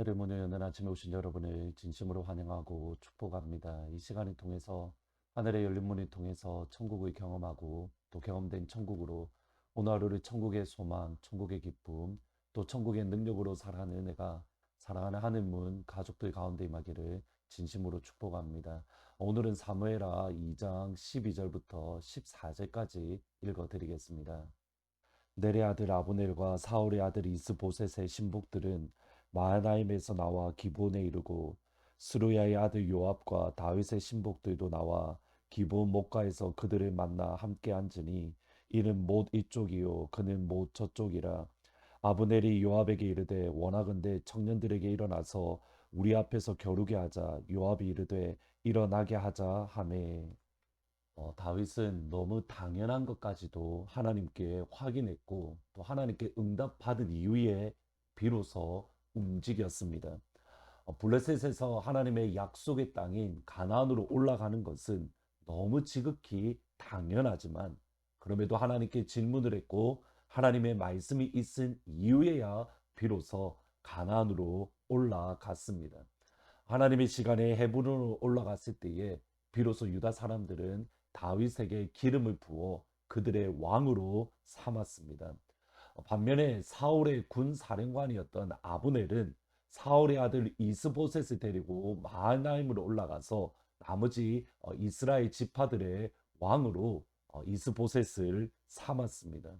하늘의 문을 여는 아침에 오신 여러분을 진심으로 환영하고 축복합니다. 이 시간을 통해서 하늘의 열린 문을 통해서 천국을 경험하고 또 경험된 천국으로 오늘 하루를 천국의 소망, 천국의 기쁨, 또 천국의 능력으로 살아가는 은혜가 사랑하는 하늘문 가족들 가운데 임하기를 진심으로 축복합니다. 오늘은 사무엘하 2장 12절부터 14절까지 읽어드리겠습니다. 넬의 아들 아브넬과 사울의 아들 이스보셋의 신복들은 마하나임에서 나와 기브온에 이르고 스루야의 아들 요압과 다윗의 신복들도 나와 기브온 목가에서 그들을 만나 함께 앉으니 이는 못 이쪽이요 그는 못 저쪽이라. 아브넬이 요압에게 이르되 원하건대 청년들에게 일어나서 우리 앞에서 겨루게 하자. 요압이 이르되 일어나게 하자 하매. 다윗은 너무 당연한 것까지도 하나님께 확인했고 또 하나님께 응답받은 이후에 비로소 움직였습니다. 블레셋에서 하나님의 약속의 땅인 가나안으로 올라가는 것은 너무 지극히 당연하지만 그럼에도 하나님께 질문을 했고 하나님의 말씀이 있은 이후에야 비로소 가나안으로 올라갔습니다. 하나님의 시간에 헤브론으로 올라갔을 때에 비로소 유다 사람들은 다윗에게 기름을 부어 그들의 왕으로 삼았습니다. 반면에 사울의 군 사령관이었던 아브넬은 사울의 아들 이스보셋을 데리고 마하나임으로 올라가서 나머지 이스라엘 지파들의 왕으로 이스보셋을 삼았습니다.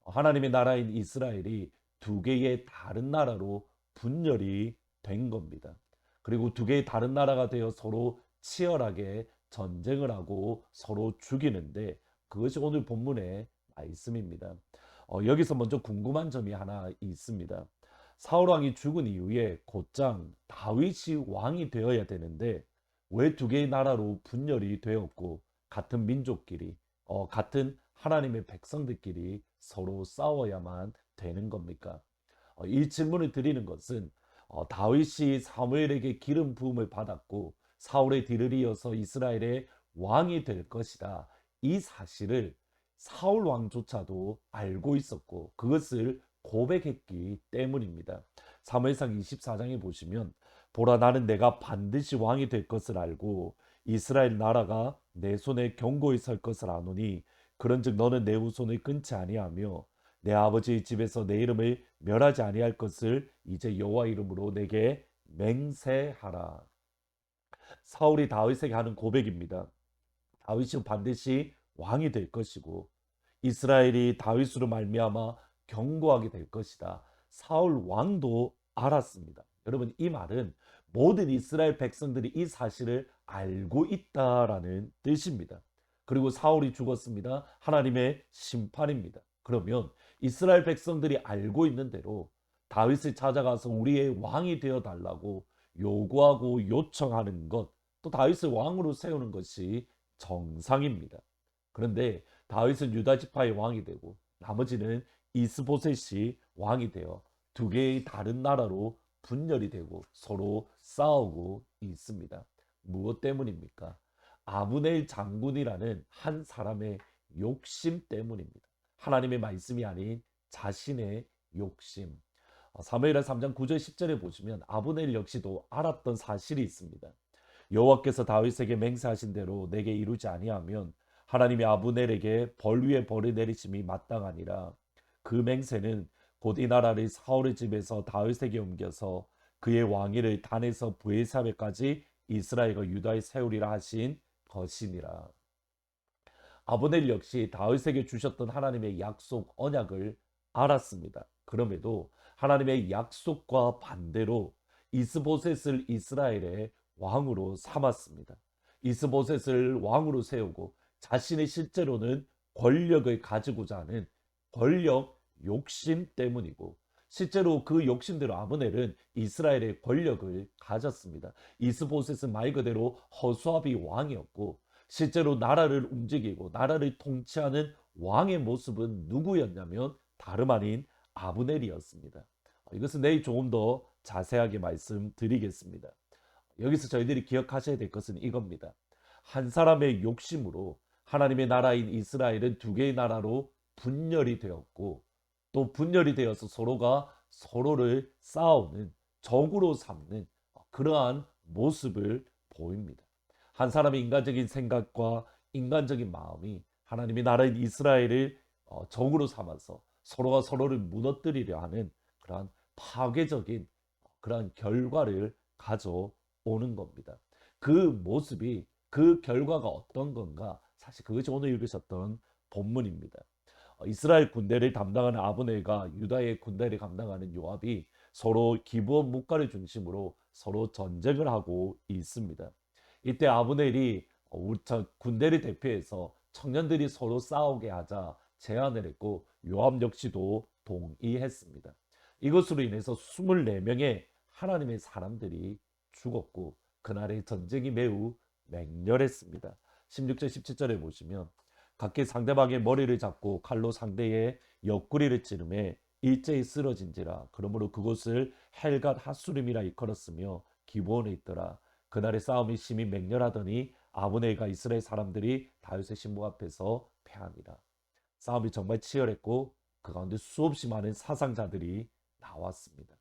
하나님의 나라인 이스라엘이 두 개의 다른 나라로 분열이 된 겁니다. 그리고 두 개의 다른 나라가 되어 서로 치열하게 전쟁을 하고 서로 죽이는데 그것이 오늘 본문의 말씀입니다. 여기서 먼저 궁금한 점이 하나 있습니다. 사울 왕이 죽은 이후에 곧장 다윗이 왕이 되어야 되는데 왜 두 개의 나라로 분열이 되었고 같은 민족끼리 같은 하나님의 백성들끼리 서로 싸워야만 되는 겁니까? 이 질문을 드리는 것은 다윗이 사무엘에게 기름 부음을 받았고 사울의 뒤를 이어서 이스라엘의 왕이 될 것이다. 이 사실을 사울 왕조차도 알고 있었고 그것을 고백했기 때문입니다. 사무엘상 24장에 보시면 보라 나는 내가 반드시 왕이 될 것을 알고 이스라엘 나라가 내 손에 견고히 설 것을 아노니 그런즉 너는 내 후손을 끊지 아니하며 내 아버지의 집에서 내 이름을 멸하지 아니할 것을 이제 여호와 이름으로 내게 맹세하라. 사울이 다윗에게 하는 고백입니다. 다윗이 반드시 왕이 될 것이고 이스라엘이 다윗으로 말미암아 견고하게 될 것이다. 사울 왕도 알았습니다. 여러분 이 말은 모든 이스라엘 백성들이 이 사실을 알고 있다라는 뜻입니다. 그리고 사울이 죽었습니다. 하나님의 심판입니다. 그러면 이스라엘 백성들이 알고 있는 대로 다윗을 찾아가서 우리의 왕이 되어 달라고 요구하고 요청하는 것, 또 다윗을 왕으로 세우는 것이 정상입니다. 그런데 다윗은 유다 지파의 왕이 되고 나머지는 이스보셋이 왕이 되어 두 개의 다른 나라로 분열이 되고 서로 싸우고 있습니다. 무엇 때문입니까? 아브넬 장군이라는 한 사람의 욕심 때문입니다. 하나님의 말씀이 아닌 자신의 욕심. 사무엘하 3장 9절 10절에 보시면 아브넬 역시도 알았던 사실이 있습니다. 여호와께서 다윗에게 맹세하신 대로 내게 이루지 아니하면 하나님이 아브넬에게 벌 위에 벌을 내리심이 마땅하니라. 그 맹세는 곧 이 나라를 사울의 집에서 다윗에게 옮겨서 그의 왕위를 단에서 브에사베까지 이스라엘과 유다에 세우리라 하신 것이니라. 아브넬 역시 다윗에게 주셨던 하나님의 약속 언약을 알았습니다. 그럼에도 하나님의 약속과 반대로 이스보셋을 이스라엘의 왕으로 삼았습니다. 이스보셋을 왕으로 세우고 자신의 실제로는 권력을 가지고자 하는 권력 욕심 때문이고 실제로 그 욕심대로 아브넬은 이스라엘의 권력을 가졌습니다. 이스보셋은 말 그대로 허수아비 왕이었고 실제로 나라를 움직이고 나라를 통치하는 왕의 모습은 누구였냐면 다름 아닌 아브넬이었습니다. 이것은 내일 조금 더 자세하게 말씀드리겠습니다. 여기서 저희들이 기억하셔야 될 것은 이겁니다. 한 사람의 욕심으로 하나님의 나라인 이스라엘은 두 개의 나라로 분열이 되었고 또 분열이 되어서 서로가 서로를 싸우는 적으로 삼는 그러한 모습을 보입니다. 한 사람의 인간적인 생각과 인간적인 마음이 하나님의 나라인 이스라엘을 적으로 삼아서 서로가 서로를 무너뜨리려 하는 그러한 파괴적인 그러한 결과를 가져오는 겁니다. 그 모습이 그 결과가 어떤 건가? 사실 그것이 오늘 읽으셨던 본문입니다. 이스라엘 군대를 담당하는 아브넬과 유다의 군대를 감당하는 요압이 서로 기브온 뭇가를 중심으로 서로 전쟁을 하고 있습니다. 이때 아브넬이 군대를 대표해서 청년들이 서로 싸우게 하자 제안을 했고 요압 역시도 동의했습니다. 이것으로 인해서 24명의 하나님의 사람들이 죽었고 그날의 전쟁이 매우 맹렬했습니다. 16절 17절에 보시면 각기 상대방의 머리를 잡고 칼로 상대의 옆구리를 찌르매 일제히 쓰러진지라. 그러므로 그곳을 헬갓 핫수림이라 일컬었으며 기브온에 있더라. 그날의 싸움이 심히 맹렬하더니 아브넬과 이스라엘 사람들이 다윗의 신부 앞에서 패합니다. 싸움이 정말 치열했고 그 가운데 수없이 많은 사상자들이 나왔습니다.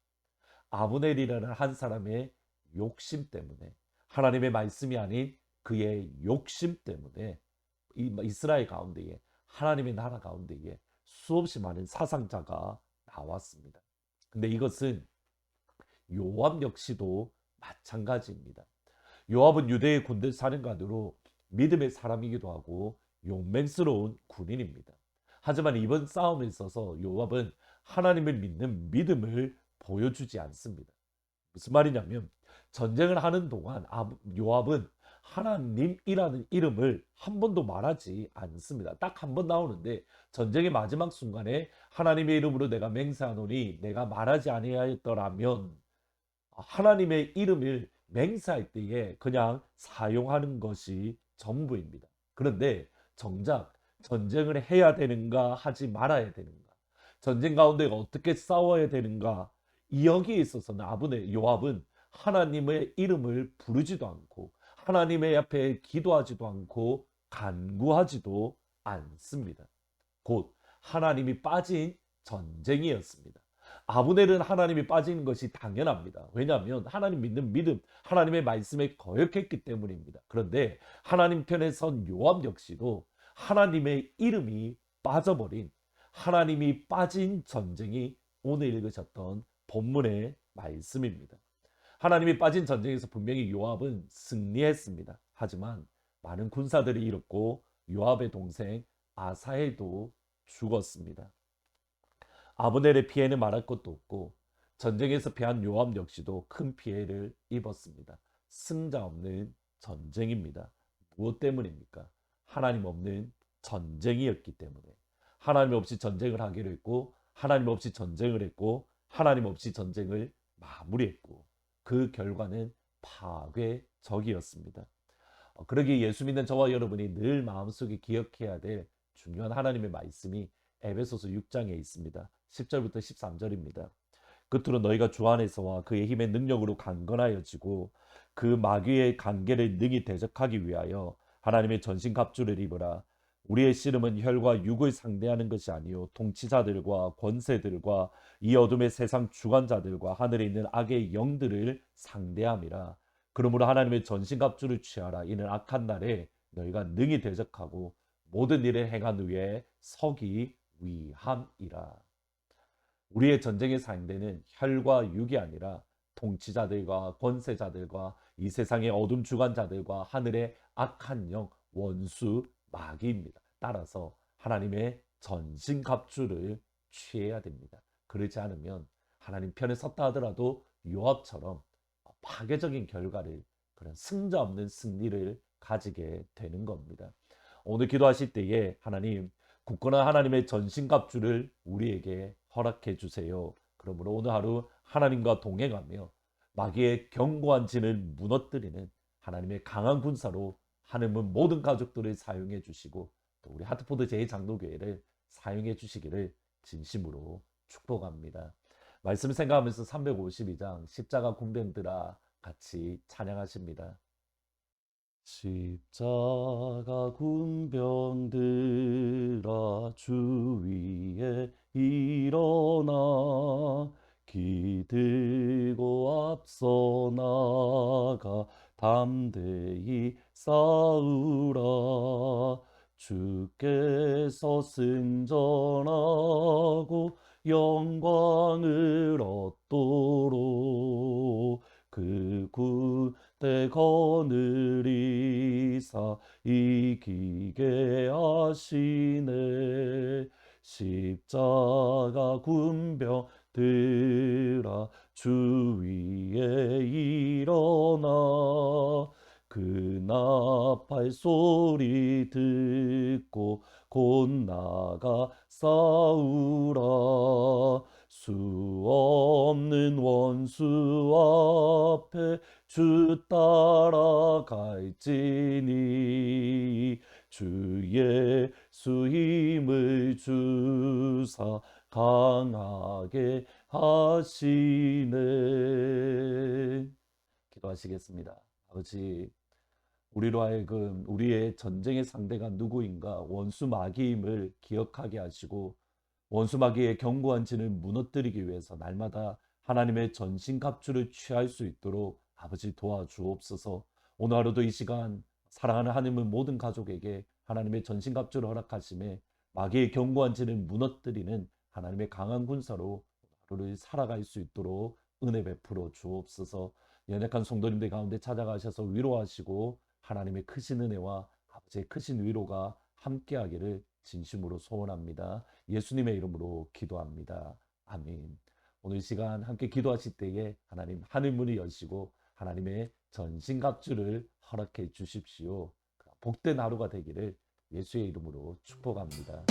아브넬이라는 한 사람의 욕심 때문에, 하나님의 말씀이 아닌 그의 욕심 때문에 이스라엘 가운데에, 하나님의 나라 가운데에 수없이 많은 사상자가 나왔습니다. 근데 이것은 요압 역시도 마찬가지입니다. 요압은 유대의 군대 사령관으로 믿음의 사람이기도 하고 용맹스러운 군인입니다. 하지만 이번 싸움에 있어서 요압은 하나님을 믿는 믿음을 보여주지 않습니다. 무슨 말이냐면 전쟁을 하는 동안 요압은 하나님이라는 이름을 한 번도 말하지 않습니다. 딱 한 번 나오는데 전쟁의 마지막 순간에 하나님의 이름으로 내가 맹세하노니 내가 말하지 아니하였더라면, 하나님의 이름을 맹세할 때에 그냥 사용하는 것이 전부입니다. 그런데 정작 전쟁을 해야 되는가 하지 말아야 되는가, 전쟁 가운데 어떻게 싸워야 되는가, 여기에 있어서는 요압은 하나님의 이름을 부르지도 않고 하나님의 앞에 기도하지도 않고 간구하지도 않습니다. 곧 하나님이 빠진 전쟁이었습니다. 아브넬은 하나님이 빠지는 것이 당연합니다. 왜냐하면 하나님 믿는 믿음, 하나님의 말씀에 거역했기 때문입니다. 그런데 하나님 편에 선 요압 역시도 하나님의 이름이 빠져버린, 하나님이 빠진 전쟁이 오늘 읽으셨던 본문의 말씀입니다. 하나님이 빠진 전쟁에서 분명히 요압은 승리했습니다. 하지만 많은 군사들이 잃었고 요압의 동생 아사엘도 죽었습니다. 아브넬의 피해는 말할 것도 없고 전쟁에서 패한 요압 역시도 큰 피해를 입었습니다. 승자 없는 전쟁입니다. 무엇 때문입니까? 하나님 없는 전쟁이었기 때문에. 하나님 없이 전쟁을 하기로 했고, 하나님 없이 전쟁을 했고, 하나님 없이 전쟁을 마무리했고, 그 결과는 파괴적이었습니다. 그러기에 예수 믿는 저와 여러분이 늘 마음속에 기억해야 될 중요한 하나님의 말씀이 에베소서 6장에 있습니다. 10절부터 13절입니다. 끝으로 너희가 주 안에서와 그의 힘의 능력으로 강건하여지고 그 마귀의 관계를 능히 대적하기 위하여 하나님의 전신갑주를 입으라. 우리의 씨름은 혈과 육을 상대하는 것이 아니요 통치자들과 권세들과 이 어둠의 세상 주관자들과 하늘에 있는 악의 영들을 상대함이라. 그러므로 하나님의 전신갑주를 취하라. 이는 악한 날에 너희가 능히 대적하고 모든 일을 행한 후에 서기 위함이라. 우리의 전쟁의 상대는 혈과 육이 아니라 통치자들과 권세자들과 이 세상의 어둠 주관자들과 하늘의 악한 영, 원수, 마귀입니다. 따라서 하나님의 전신갑주를 취해야 됩니다. 그렇지 않으면 하나님 편에 섰다 하더라도 요압처럼 파괴적인 결과를, 그런 승자 없는 승리를 가지게 되는 겁니다. 오늘 기도하실 때에 하나님, 굳건한 하나님의 전신갑주를 우리에게 허락해 주세요. 그러므로 오늘 하루 하나님과 동행하며 마귀의 견고한 진을 무너뜨리는 하나님의 강한 군사로 하나님은 모든 가족들을 사용해 주시고 또 우리 하트포드 제2장로교회를 사용해 주시기를 진심으로 축복합니다. 말씀 생각하면서 352장 십자가 군병들아 같이 찬양하십니다. 십자가 군병들아 주 위에 일어나 기들고 앞서 나가 담대히 싸우라. 주께서 승전하고 영광을 얻도록 그 군대 거느리사 이기게 하시네. 십자가 군병들아 주 위에 일어나. 그 나팔 소리 듣고 곧 나가 싸우라. 수 없는 원수 앞에 주 따라갈지니 주 예수 힘을 주사 강하게 하시네. 기도하시겠습니다. 아버지, 우리로 하여금 우리의 전쟁의 상대가 누구인가 원수 마귀임을 기억하게 하시고 원수 마귀의 견고한 진을 무너뜨리기 위해서 날마다 하나님의 전신갑주를 취할 수 있도록 아버지 도와주옵소서. 오늘 하루도 이 시간 사랑하는 하나님의 모든 가족에게 하나님의 전신갑주를 허락하심에 마귀의 견고한 진을 무너뜨리는 하나님의 강한 군사로 하루를 살아갈 수 있도록 은혜 베풀어 주옵소서. 연약한 성도님들 가운데 찾아가셔서 위로하시고 하나님의 크신 은혜와 아버지의 크신 위로가 함께하기를 진심으로 소원합니다. 예수님의 이름으로 기도합니다. 아멘. 오늘 시간 함께 기도하실 때에 하나님 하늘 문이 여시고 하나님의 전신갑주를 허락해 주십시오. 복된 하루가 되기를 예수의 이름으로 축복합니다.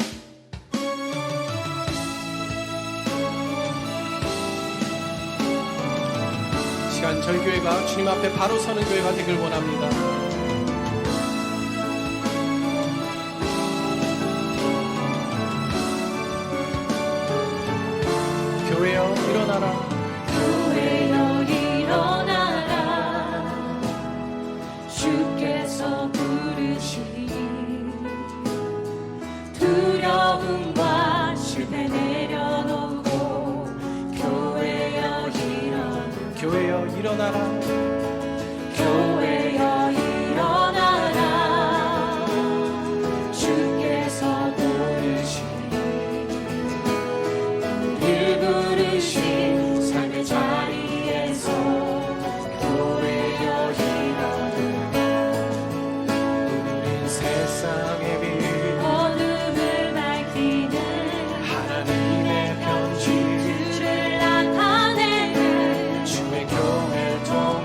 시간 저희 교회가 주님 앞에 바로 서는 교회가 되길 원합니다. 교회여 일어나라. 교회여 일어나라. 주께서 부르시니 두려움과 실패 내려놓고 교회여 일어나라. 교회여 일어나라. 교회여 일어나라. 주께서 부르시니 우릴 부르신 삶의 자리에서 교회여 일어나라. 우린 세상의 빛 어둠을 밝히는 하나님의 편지 주를 나타내는 주의 교회 통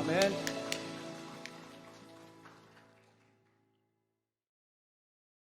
아멘.